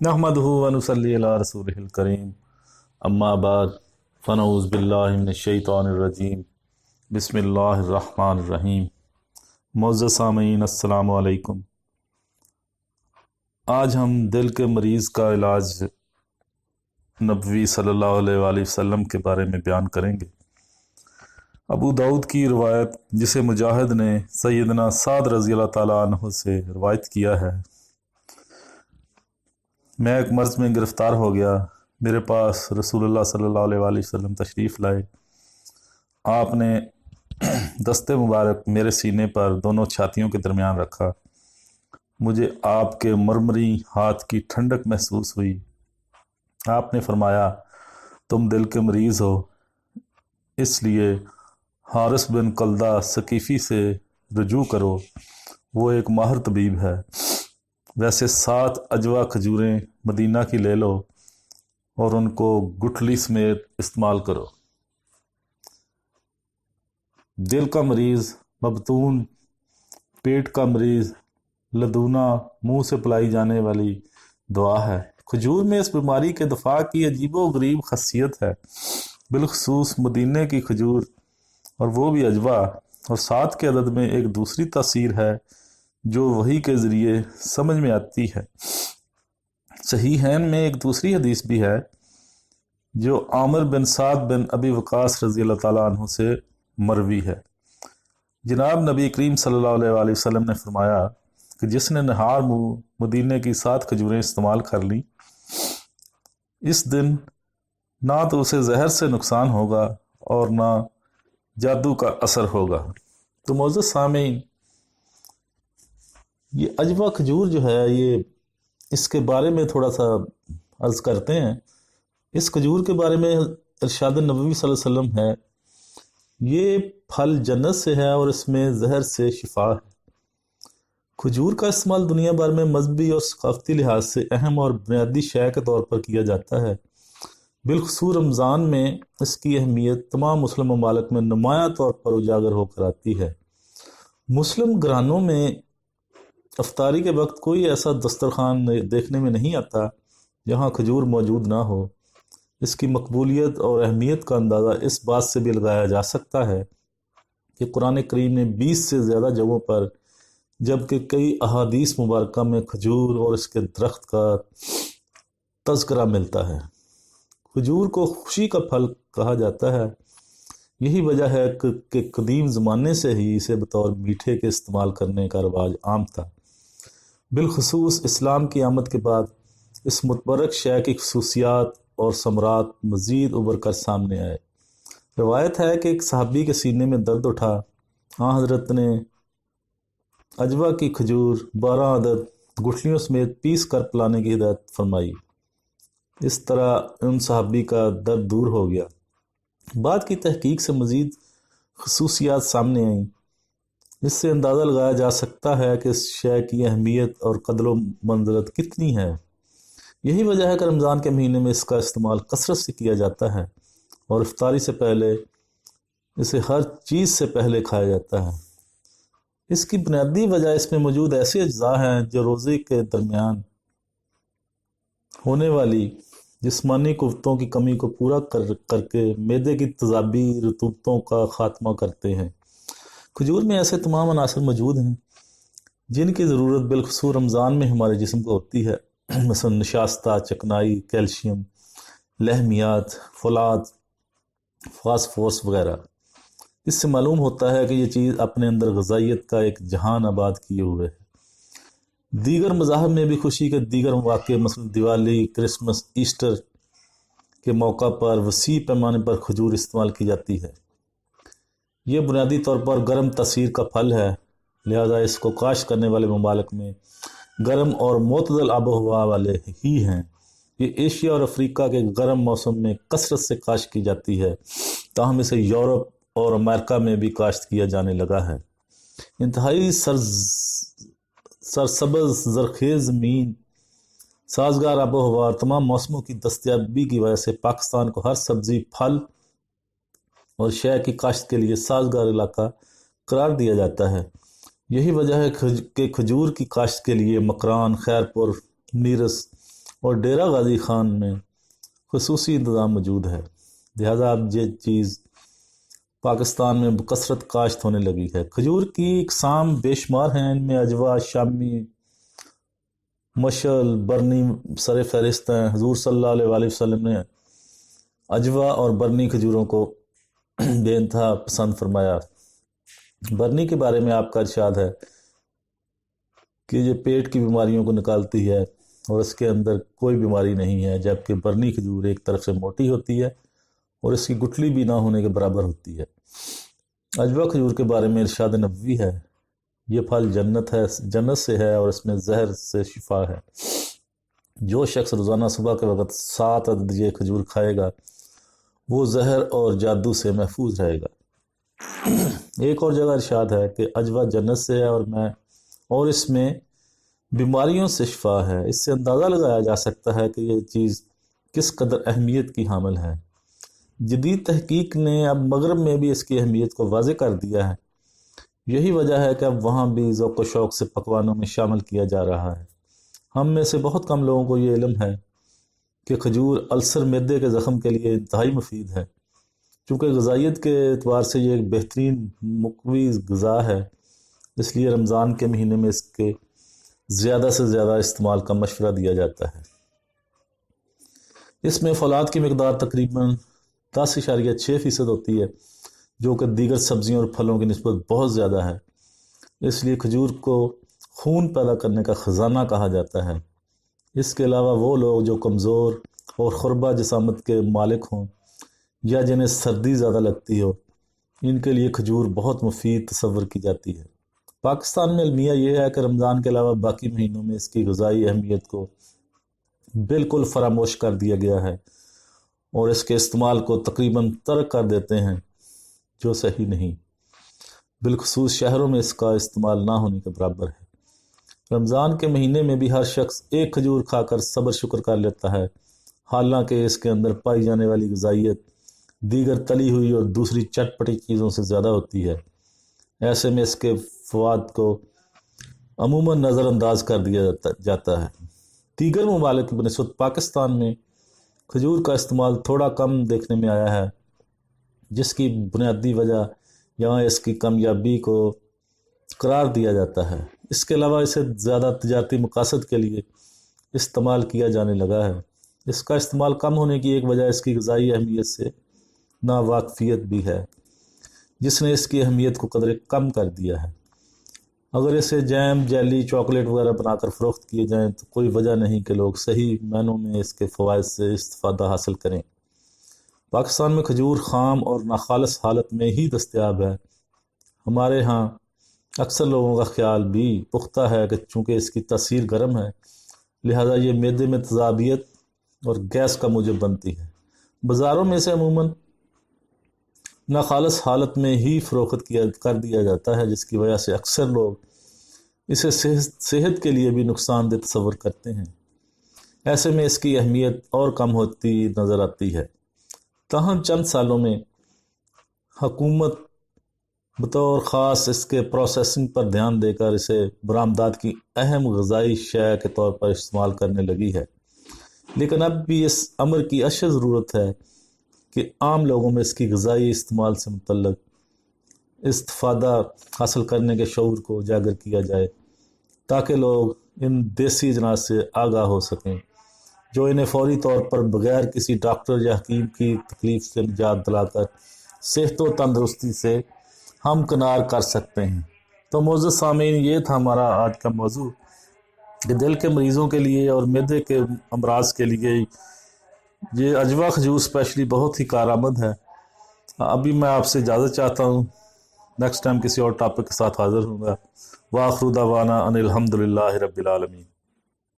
नहमदुहु व नुसल्ली अला रसूलिहिल करीम अम्मा बाद फ़नऊज़ु बिल्लाहि मिनश्शैतानिर रजीम बिस्मिल्लाहिर रहमानिर रहीम। मुअज़्ज़ज़ सामीन अस्सलामु अलैकुम। आज हम दिल के मरीज़ का इलाज नबवी सल्लल्लाहु अलैहि वसल्लम के बारे में बयान करेंगे। अबू दाऊद की रवायत जिसे मुजाहिद ने सैयदना साद रज़ी अल्लाह ताला अन्हु से रवायत किया है। मैं एक मर्ज़ में गिरफ़्तार हो गया। मेरे पास रसूलुल्लाह सल्लल्लाहु अलैहि वसल्लम तशरीफ़ लाए। आपने दस्ते मुबारक मेरे सीने पर दोनों छातियों के दरमियान रखा। मुझे आपके मरमरी हाथ की ठंडक महसूस हुई। आपने फरमाया, तुम दिल के मरीज़ हो, इसलिए हारिस बिन कल्दा सकीफ़ी से रुजू करो, वो एक माहिर तबीब है। वैसे 7 अजवा खजूरें मदीना की ले लो और उनको गुठली समेत इस्तेमाल करो। दिल का मरीज़, मबतून, पेट का मरीज़, लदूना, मुंह से पिलाई जाने वाली दुआ है। खजूर में इस बीमारी के दफा की अजीबो गरीब खसियत है, बिलखसूस मदीने की खजूर, और वो भी अजवा। और 7 के अदद में एक दूसरी तासीर है जो वही के ज़रिए समझ में आती है। सहीहैन में एक दूसरी हदीस भी है जो आमिर बिन साद बिन अबी वकास रज़ी अल्लाह ताला अन्हु से मरवी है। जनाब नबी करीम सल्लल्लाहु अलैहि वसल्लम ने फरमाया कि जिसने नहार मुँह मदीने की 7 खजूरें इस्तेमाल कर ली, इस दिन ना तो उसे जहर से नुकसान होगा और ना जादू का असर होगा। तो मौजूद सामीन, ये अजवा खजूर जो है, ये इसके बारे में थोड़ा सा अर्ज करते हैं। इस खजूर के बारे में इरशाद नबवी सल्लल्लाहु अलैहि वसल्लम है, ये फल जन्नत से है और इसमें जहर से शिफा है। खजूर का इस्तेमाल दुनिया भर में मजहबी और सकाफती लिहाज से अहम और बुनियादी शय के तौर पर किया जाता है। बिलखसूस रमज़ान में इसकी अहमियत तमाम मुस्लिम ममालिक में नुमाया तौर पर उजागर होकर आती है। मुस्लिम घरानों में अफ्तारी के वक्त कोई ऐसा दस्तरखान देखने में नहीं आता जहाँ खजूर मौजूद ना हो। इसकी मकबूलियत और अहमियत का अंदाज़ा इस बात से भी लगाया जा सकता है कि कुरान करीम ने 20 से ज़्यादा जगहों पर, जबकि कई अहादीस मुबारका में खजूर और इसके दरख्त का तज़किरा मिलता है। खजूर को खुशी का फल कहा जाता है। यही वजह है कि कदीम ज़माने से ही इसे बतौर मीठे के इस्तेमाल करने का रवाज आम था। बिलखसूस इस्लाम की आमद के बाद इस मुतबरक शय की खसूसियात और समरात मज़ीद उभर कर सामने आए। रवायत है कि एक सहाबी के सीने में दर्द उठा। हाँ हज़रत ने अजवा की खजूर 12 अदद गुठलियों समेत पीस कर पिलाने की हिदायत फरमाई। इस तरह उन सहाबी का दर्द दूर हो गया। बाद की तहकीक से मज़ीद खसूसियात सामने आईं। इससे अंदाज़ा लगाया जा सकता है कि इस शय की अहमियत और कदर मंज़लत कितनी है। यही वजह है कि रमज़ान के महीने में इसका इस्तेमाल कसरत से किया जाता है और इफ्तारी से पहले इसे हर चीज़ से पहले खाया जाता है। इसकी बुनियादी वजह इसमें मौजूद ऐसे अज्जा हैं जो रोज़े के दरमियान होने वाली जिस्मानी कुव्वतों की कमी को पूरा करके मैदे की तेज़ाबी रतूबतों का खात्मा करते हैं। खजूर में ऐसे तमाम अनासर मौजूद हैं जिनकी ज़रूरत बिलखसूस रमज़ान में हमारे जिस्म को होती है, मसलन नशास्ता, चिकनाई, कैल्शियम, लहमियात, फौलाद, फास्फोरस वगैरह। इससे मालूम होता है कि ये चीज़ अपने अंदर ग़िज़ाइयत का एक जहान आबाद किए हुए है। दीगर मज़ाहब में भी खुशी के दीगर मौक़े, मसलन दिवाली, क्रिसमस, ईस्टर के मौका पर वसी पैमाने पर खजूर इस्तेमाल की जाती है। ये बुनियादी तौर पर गर्म तासीर का फल है, लिहाजा इसको काश्त करने वाले ममालिक में गर्म और मोतदल आबो हवा वाले ही हैं। ये एशिया और अफ्रीका के गर्म मौसम में कसरत से काश्त की जाती है, ताहम इसे यूरोप और अमेरिका में भी काश्त किया जाने लगा है। इंतहाई सरसब्ज़ ज़रख़ेज़ ज़मीन, साजगार आबो हवा और तमाम मौसमों की दस्तयाबी की वजह से पाकिस्तान को हर सब्ज़ी, फल और शय की काश्त के लिए साजगार इलाका करार दिया जाता है। यही वजह है कि खजूर की काश्त के लिए मकरान, खैरपुर, नीरस اور ڈیرہ غازی خان میں خصوصی انتظام موجود ہے، لہذا اب یہ چیز پاکستان میں بکثرت کاشت ہونے لگی ہے۔ کھجور کی اقسام بے شمار ہیں، ان میں عجوہ، شامی، مشل، برنی سر فہرست ہیں۔ حضور صلی اللہ علیہ وآلہ وسلم نے عجوہ اور برنی کھجوروں کو بے انتہا پسند فرمایا۔ برنی کے بارے میں آپ کا ارشاد ہے کہ یہ پیٹ کی بیماریوں کو نکالتی ہے اور اس کے اندر کوئی بیماری نہیں ہے، جبکہ برنی کھجور ایک طرف سے موٹی ہوتی ہے اور اس کی گٹھلی بھی نہ ہونے کے برابر ہوتی ہے۔ عجوہ کھجور کے بارے میں ارشاد نبوی ہے، یہ پھل جنت سے ہے اور اس میں زہر سے شفا ہے۔ جو شخص روزانہ صبح کے وقت 7 عدد یہ کھجور کھائے گا وہ زہر اور جادو سے محفوظ رہے گا۔ ایک اور جگہ ارشاد ہے کہ عجوہ جنت سے ہے اور اس میں بیماریوں سے شفا ہے۔ اس سے اندازہ لگایا جا سکتا ہے کہ یہ چیز کس قدر اہمیت کی حامل ہے۔ جدید تحقیق نے اب مغرب میں بھی اس کی اہمیت کو واضح کر دیا ہے، یہی وجہ ہے کہ اب وہاں بھی ذوق و شوق سے پکوانوں میں شامل کیا جا رہا ہے۔ ہم میں سے بہت کم لوگوں کو یہ علم ہے کہ کھجور السر معدے کے زخم کے لیے انتہائی مفید ہے۔ چونکہ غذائیت کے اعتبار سے یہ ایک بہترین مقوی غذا ہے، اس لیے رمضان کے مہینے میں اس کے زیادہ سے زیادہ استعمال کا مشورہ دیا جاتا ہے۔ اس میں فولاد کی مقدار تقریباً 10.6% ہوتی ہے، جو کہ دیگر سبزیوں اور پھلوں کی نسبت بہت زیادہ ہے۔ اس لیے کھجور کو خون پیدا کرنے کا خزانہ کہا جاتا ہے۔ اس کے علاوہ وہ لوگ جو کمزور اور خربہ جسامت کے مالک ہوں یا جنہیں سردی زیادہ لگتی ہو، ان کے لیے کھجور بہت مفید تصور کی جاتی ہے۔ پاکستان میں المیہ یہ ہے کہ رمضان کے علاوہ باقی مہینوں میں اس کی غذائی اہمیت کو بالکل فراموش کر دیا گیا ہے اور اس کے استعمال کو تقریباً ترک کر دیتے ہیں، جو صحیح نہیں۔ بالخصوص شہروں میں اس کا استعمال نہ ہونے کے برابر ہے۔ رمضان کے مہینے میں بھی ہر شخص ایک کھجور کھا کر صبر شکر کر لیتا ہے، حالانکہ اس کے اندر پائی جانے والی غذائیت دیگر تلی ہوئی اور دوسری چٹ پٹی چیزوں سے زیادہ ہوتی ہے۔ ایسے میں اس کے فوائد کو عموماً نظر انداز کر دیا جاتا ہے۔ دیگر ممالک کی بنسبت پاکستان میں کھجور کا استعمال تھوڑا کم دیکھنے میں آیا ہے، جس کی بنیادی وجہ یہاں اس کی کامیابی کو قرار دیا جاتا ہے۔ اس کے علاوہ اسے زیادہ تجارتی مقاصد کے لیے استعمال کیا جانے لگا ہے۔ اس کا استعمال کم ہونے کی ایک وجہ اس کی غذائی اہمیت سے ناواقفیت بھی ہے، جس نے اس کی اہمیت کو قدرے کم کر دیا ہے۔ اگر اسے جیم، جیلی، چاکلیٹ وغیرہ بنا کر فروخت کیے جائیں تو کوئی وجہ نہیں کہ لوگ صحیح معنوں میں اس کے فوائد سے استفادہ حاصل کریں۔ پاکستان میں کھجور خام اور ناخالص حالت میں ہی دستیاب ہے۔ ہمارے ہاں اکثر لوگوں کا خیال بھی پختہ ہے کہ چونکہ اس کی تاثیر گرم ہے، لہذا یہ معدے میں تذابیت اور گیس کا موجب بنتی ہے۔ بازاروں میں اسے عموماً ناخالص حالت میں ہی فروخت کر دیا جاتا ہے، جس کی وجہ سے اکثر لوگ اسے صحت کے لیے بھی نقصان دہ تصور کرتے ہیں۔ ایسے میں اس کی اہمیت اور کم ہوتی نظر آتی ہے۔ تاہم چند سالوں میں حکومت بطور خاص اس کے پروسیسنگ پر دھیان دے کر اسے برآمدات کی اہم غذائی شے کے طور پر استعمال کرنے لگی ہے، لیکن اب بھی اس امر کی اشد ضرورت ہے کہ عام لوگوں میں اس کی غذائی استعمال سے متعلق استفادہ حاصل کرنے کے شعور کو اجاگر کیا جائے، تاکہ لوگ ان دیسی اجناس سے آگاہ ہو سکیں جو انہیں فوری طور پر بغیر کسی ڈاکٹر یا حکیم کی تکلیف سے نجات دلا کر صحت و تندرستی سے ہمکنار کر سکتے ہیں۔ تو معزز سامعین، یہ تھا ہمارا آج کا موضوع کہ دل کے مریضوں کے لیے اور معدے کے امراض کے لیے یہ عجوہ کھجور اسپیشلی بہت ہی کارآمد ہے۔ ابھی میں آپ سے اجازت چاہتا ہوں، نیکسٹ ٹائم کسی اور ٹاپک کے ساتھ حاضر ہوں گا۔ وآخر دعوانا ان الحمدللہ رب العالمین۔